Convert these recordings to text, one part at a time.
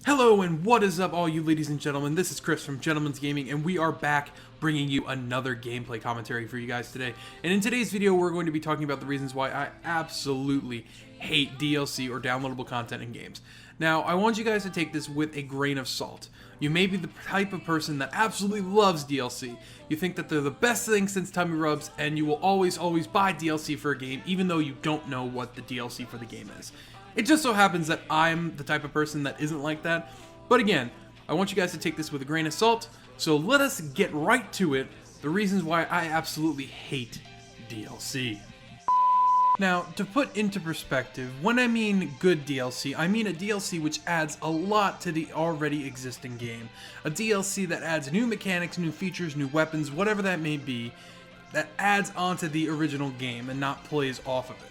Hello and what is up all you ladies and gentlemen, this is Chris from Gentleman's Gaming and we are back bringing you another gameplay commentary for you guys today. And in today's video we're going to be talking about the reasons why I absolutely hate DLC or downloadable content in games. Now I want you guys to take this with a grain of salt. You may be the type of person that absolutely loves DLC. You think that they're the best thing since tummy rubs and you will always buy DLC for a game even though you don't know what the DLC for the game is. It just so happens that I'm the type of person that isn't like that. But again, I want you guys to take this with a grain of salt. So let us get right to it. The reasons why I absolutely hate DLC. Now, to put into perspective, when I mean good DLC, I mean a DLC which adds a lot to the already existing game. A DLC that adds new mechanics, new features, new weapons, whatever that may be, that adds onto the original game and not plays off of it.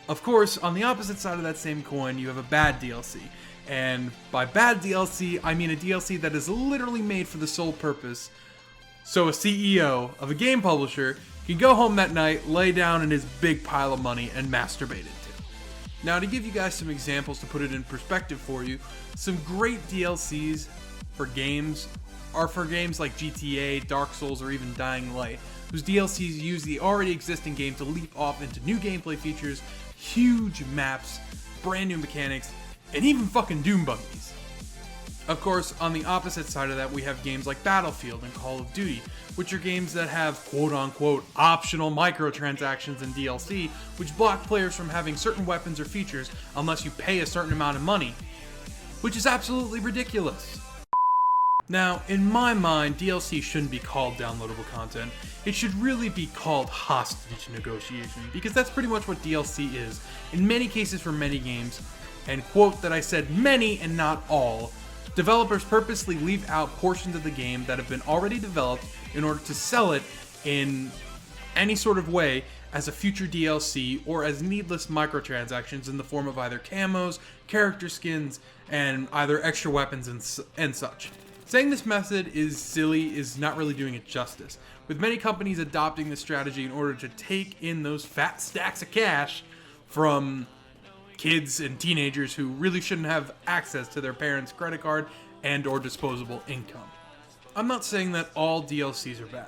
Of course, on the opposite side of that same coin, you have a bad DLC. And by bad DLC, I mean a DLC that is literally made for the sole purpose so a CEO of a game publisher can go home that night, lay down in his big pile of money, and masturbate into. Now, to give you guys some examples to put it in perspective for you, some great DLCs for games are for games like GTA, Dark Souls, or even Dying Light, whose DLCs use the already existing game to leap off into new gameplay features, huge maps, brand new mechanics, and even fucking Doom buggies. Of course, on the opposite side of that, we have games like Battlefield and Call of Duty, which are games that have quote-unquote optional microtransactions and DLC, which block players from having certain weapons or features unless you pay a certain amount of money, which is absolutely ridiculous. Now, in my mind, DLC shouldn't be called downloadable content. It should really be called hostage negotiation, because that's pretty much what DLC is, in many cases for many games. And quote that I said many and not all, developers purposely leave out portions of the game that have been already developed in order to sell it in any sort of way as a future DLC or as needless microtransactions in the form of either camos, character skins, and either extra weapons and such. Saying this method is silly is not really doing it justice, with many companies adopting this strategy in order to take in those fat stacks of cash from kids and teenagers who really shouldn't have access to their parents' credit card and or disposable income. I'm not saying that all DLCs are bad.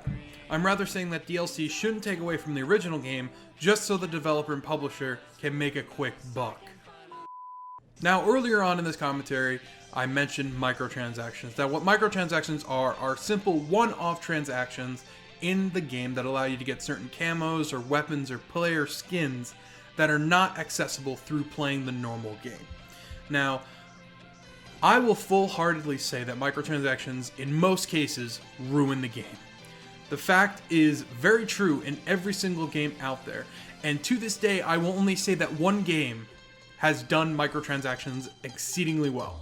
I'm rather saying that DLC shouldn't take away from the original game just so the developer and publisher can make a quick buck. Now, earlier on in this commentary, I mentioned microtransactions. That what microtransactions are simple one-off transactions in the game that allow you to get certain camos or weapons or player skins that are not accessible through playing the normal game. Now, I will full-heartedly say that microtransactions in most cases ruin the game. The fact is very true in every single game out there, and to this day I will only say that one game has done microtransactions exceedingly well,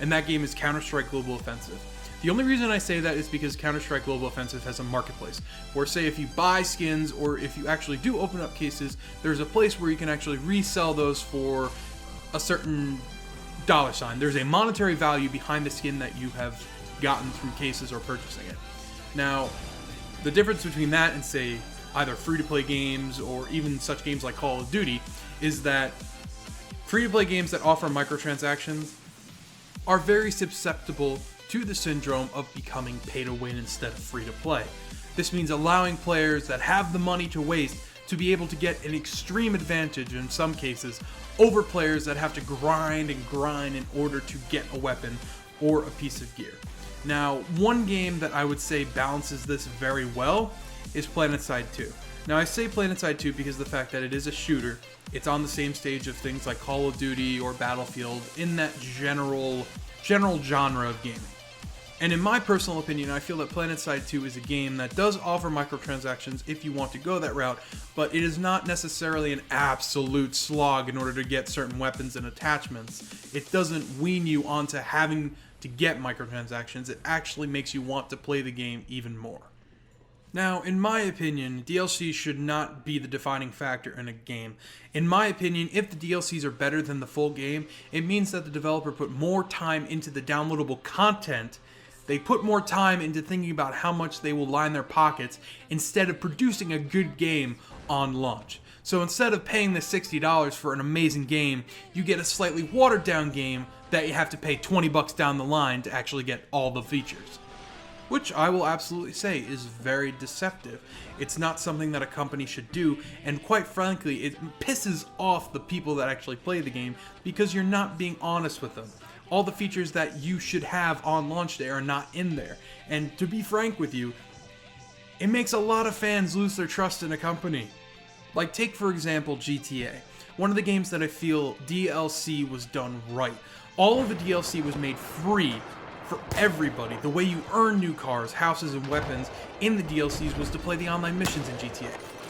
and that game is Counter-Strike Global Offensive. The only reason I say that is because Counter-Strike Global Offensive has a marketplace, where say if you buy skins, or if you actually do open up cases, there's a place where you can actually resell those for a certain dollar sign. There's a monetary value behind the skin that you have gotten through cases or purchasing it. Now, the difference between that and say either free-to-play games or even such games like Call of Duty is that free-to-play games that offer microtransactions are very susceptible to the syndrome of becoming pay-to-win instead of free-to-play. This means allowing players that have the money to waste to be able to get an extreme advantage in some cases over players that have to grind in order to get a weapon or a piece of gear. Now, one game that I would say balances this very well is PlanetSide 2. Now, I say PlanetSide 2 because of the fact that it is a shooter. It's on the same stage of things like Call of Duty or Battlefield in that general genre of gaming. And in my personal opinion, I feel that PlanetSide 2 is a game that does offer microtransactions if you want to go that route, but it is not necessarily an absolute slog in order to get certain weapons and attachments. It doesn't wean you onto having to get microtransactions. It actually makes you want to play the game even more. Now, in my opinion, DLC should not be the defining factor in a game. In my opinion, if the DLCs are better than the full game, it means that the developer put more time into the downloadable content. They put more time into thinking about how much they will line their pockets instead of producing a good game on launch. So instead of paying the $60 for an amazing game, you get a slightly watered down game that you have to pay 20 bucks down the line to actually get all the features. Which I will absolutely say is very deceptive. It's not something that a company should do, and quite frankly, it pisses off the people that actually play the game because you're not being honest with them. All the features that you should have on launch day are not in there. And to be frank with you, it makes a lot of fans lose their trust in a company. Like, take for example GTA. One of the games that I feel DLC was done right. All of the DLC was made free for everybody. The way you earn new cars, houses, and weapons in the DLCs was to play the online missions in GTA.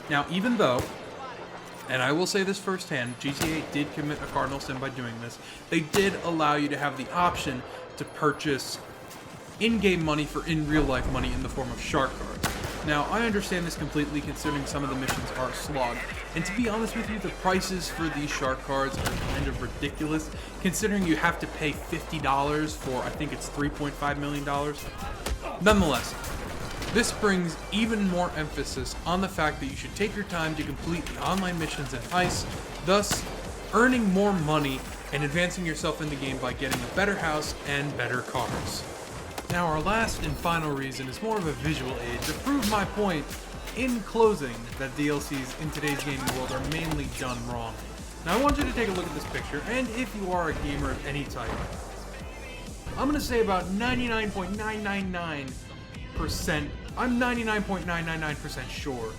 Now, even though, and I will say this firsthand, GTA did commit a cardinal sin by doing this, they did allow you to have the option to purchase in-game money for in-real-life money in the form of shark cards. Now, I understand this completely considering some of the missions are slogged, and to be honest with you, the prices for these shark cards are kind of ridiculous, considering you have to pay $50 for, I think it's $3.5 million. Nonetheless, this brings even more emphasis on the fact that you should take your time to complete the online missions and heists, thus earning more money and advancing yourself in the game by getting a better house and better cars. Now, our last and final reason is more of a visual aid to prove my point in closing that DLCs in today's gaming world are mainly done wrong. Now, I want you to take a look at this picture, and if you are a gamer of any type, I'm going to say about 99.999%, I'm 99.999% sure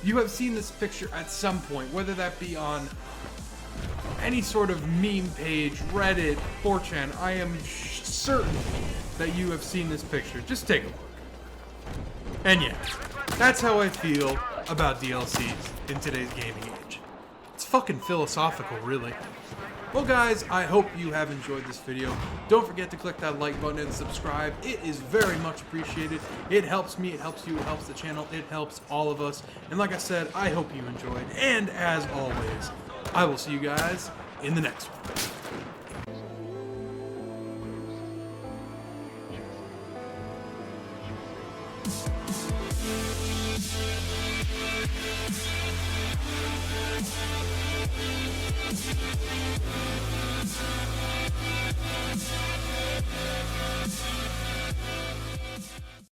you have seen this picture at some point, whether that be on any sort of meme page, Reddit, 4chan. I am certain that you have seen this picture. Just take a look. And yeah, that's how I feel about DLCs in today's gaming age. It's fucking philosophical, really. Well guys, I hope you have enjoyed this video. Don't forget to click that like button and subscribe. It is very much appreciated. It helps me, it helps you, it helps the channel, it helps all of us. And like I said, I hope you enjoyed. And as always, I will see you guys in the next one.